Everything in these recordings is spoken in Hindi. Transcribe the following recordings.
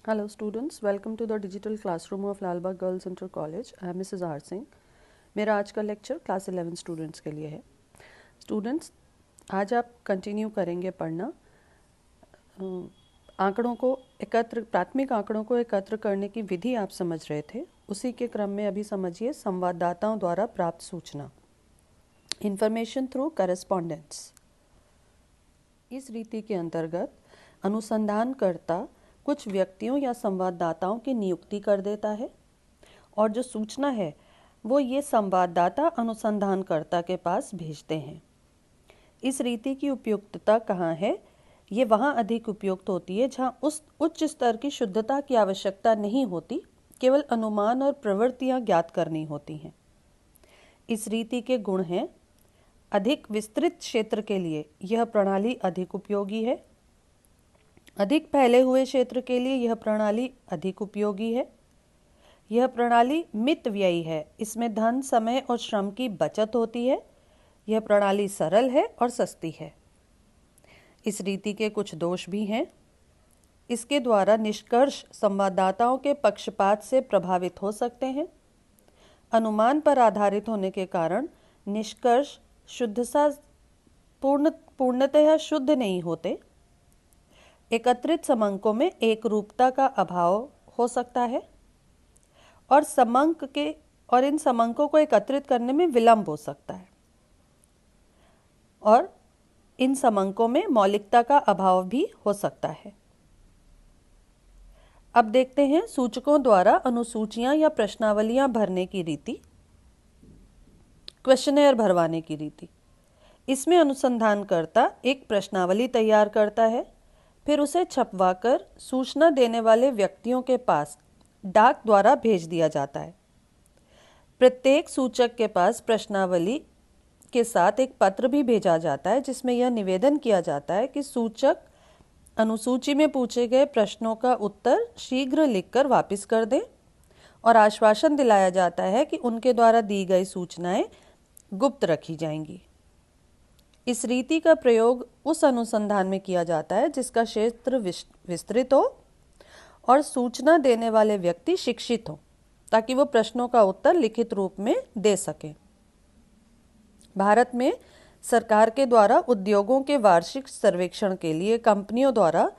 Hello students, welcome to the digital classroom of Lal Bagh girls inter college. I am Mrs R Singh. मेरा आज का लेक्चर क्लास 11 स्टूडेंट्स के लिए है। स्टूडेंट्स, आज आप कंटिन्यू करेंगे पढ़ना आंकड़ों को प्राथमिक आंकड़ों को एकत्र करने की विधि आप समझ रहे थे। उसी के क्रम में अभी समझिए संवाददाताओं द्वारा प्राप्त सूचना, इंफॉर्मेशन थ्रू करेस्पॉन्डेंस। इस रीति के अंतर्गत अनुसंधानकर्ता कुछ व्यक्तियों या संवाददाताओं की नियुक्ति कर देता है और जो सूचना है वो ये संवाददाता अनुसंधानकर्ता के पास भेजते हैं। इस रीति की उपयुक्तता कहाँ है? ये वहाँ अधिक उपयुक्त होती है जहाँ उस उच्च स्तर की शुद्धता की आवश्यकता नहीं होती, केवल अनुमान और प्रवृत्तियाँ ज्ञात करनी होती हैं। इस रीति के गुण हैं: अधिक विस्तृत क्षेत्र के लिए यह प्रणाली अधिक उपयोगी है, अधिक फैले हुए क्षेत्र के लिए यह प्रणाली अधिक उपयोगी है, यह प्रणाली मितव्ययी है, इसमें धन, समय और श्रम की बचत होती है, यह प्रणाली सरल है और सस्ती है। इस रीति के कुछ दोष भी हैं। इसके द्वारा निष्कर्ष संवाददाताओं के पक्षपात से प्रभावित हो सकते हैं। अनुमान पर आधारित होने के कारण निष्कर्ष पूर्णतः शुद्ध नहीं होते। एकत्रित समंकों में एक रूपता का अभाव हो सकता है और इन समंकों को एकत्रित करने में विलंब हो सकता है और इन समंकों में मौलिकता का अभाव भी हो सकता है। अब देखते हैं सूचकों द्वारा अनुसूचियां या प्रश्नावलियां भरने की रीति, क्वेश्चनेयर भरवाने की रीति। इसमें अनुसंधानकर्ता एक प्रश्नावली तैयार करता है, फिर उसे छपवाकर सूचना देने वाले व्यक्तियों के पास डाक द्वारा भेज दिया जाता है। प्रत्येक सूचक के पास प्रश्नावली के साथ एक पत्र भी भेजा जाता है जिसमें यह निवेदन किया जाता है कि सूचक अनुसूची में पूछे गए प्रश्नों का उत्तर शीघ्र लिखकर वापस कर दें और आश्वासन दिलाया जाता है कि उनके द्वारा दी गई सूचनाएं गुप्त रखी जाएंगी। इस रीति का प्रयोग उस अनुसंधान में किया जाता है जिसका क्षेत्र विस्तृत हो और सूचना देने वाले व्यक्ति शिक्षित हो, ताकि वो प्रश्नों का उत्तर लिखित रूप में दे सकें। भारत में सरकार के द्वारा उद्योगों के वार्षिक सर्वेक्षण के लिए कंपनियों द्वारा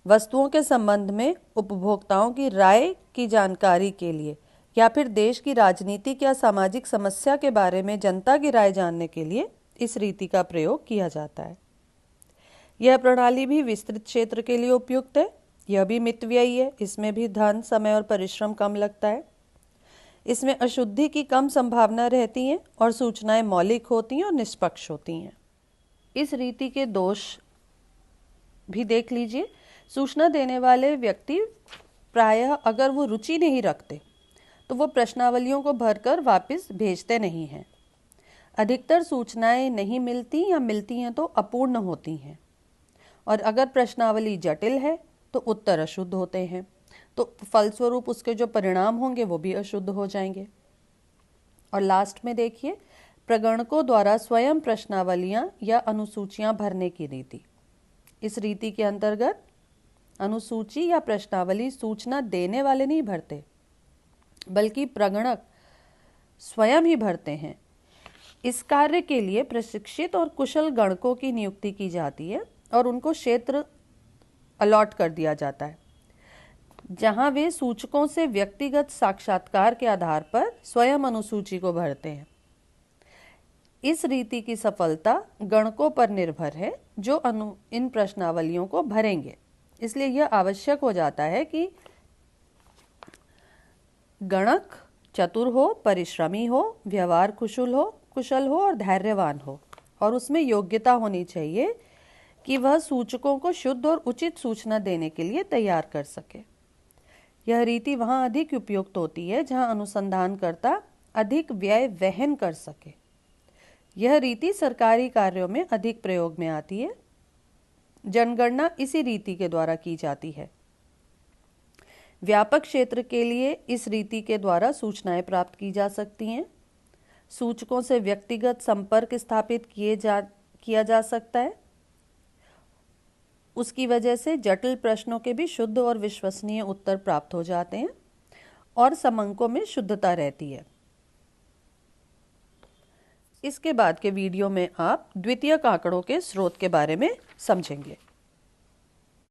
वस्तुओं के संबंध में उपभोक्ताओं की राय की जानकारी के लिए या फिर देश की राजनीतिक या सामाजिक समस्या के बारे में जनता की राय जानने के लिए इस रीति का प्रयोग किया जाता है। यह प्रणाली भी विस्तृत क्षेत्र के लिए उपयुक्त है। यह भी मितव्ययी है, इसमें भी धन, समय और परिश्रम कम लगता है। इसमें अशुद्धि की कम संभावना रहती है और सूचनाएं मौलिक होती हैं और निष्पक्ष होती हैं। इस रीति के दोष भी देख लीजिए। सूचना देने वाले व्यक्ति प्रायः अगर वो रुचि नहीं रखते तो वो प्रश्नावलियों को भरकर वापस भेजते नहीं हैं। अधिकतर सूचनाएं नहीं मिलती या मिलती हैं तो अपूर्ण होती हैं, और अगर प्रश्नावली जटिल है तो उत्तर अशुद्ध होते हैं, तो फलस्वरूप उसके जो परिणाम होंगे वो भी अशुद्ध हो जाएंगे। और लास्ट में देखिए, प्रगणकों द्वारा स्वयं प्रश्नावलियां या अनुसूचियां भरने की रीति। इस रीति के अंतर्गत अनुसूची या प्रश्नावली सूचना देने वाले नहीं भरते, बल्कि प्रगणक स्वयं ही भरते हैं। इस कार्य के लिए प्रशिक्षित और कुशल गणकों की नियुक्ति की जाती है और उनको क्षेत्र अलॉट कर दिया जाता है जहां वे सूचकों से व्यक्तिगत साक्षात्कार के आधार पर स्वयं अनुसूची को भरते हैं। इस रीति की सफलता गणकों पर निर्भर है जो इन प्रश्नावलियों को भरेंगे। इसलिए यह आवश्यक हो जाता है कि गणक चतुर हो, परिश्रमी हो, व्यवहार कुशल हो और धैर्यवान हो, और उसमें योग्यता होनी चाहिए कि वह सूचकों को शुद्ध और उचित सूचना देने के लिए तैयार कर सके। यह रीति वहां अधिक उपयुक्त होती है जहां अनुसंधानकर्ता अधिक व्यय वहन कर सके। यह रीति सरकारी कार्यों में अधिक प्रयोग में आती है। जनगणना इसी रीति के द्वारा की जाती है। व्यापक क्षेत्र के लिए इस रीति के द्वारा सूचनाएं प्राप्त की जा सकती हैं। सूचकों से व्यक्तिगत संपर्क स्थापित किया जा सकता है उसकी वजह से जटिल प्रश्नों के भी शुद्ध और विश्वसनीय उत्तर प्राप्त हो जाते हैं और समंकों में शुद्धता रहती है। इसके बाद के वीडियो में आप द्वितीयक आंकड़ों के स्रोत के बारे में समझेंगे।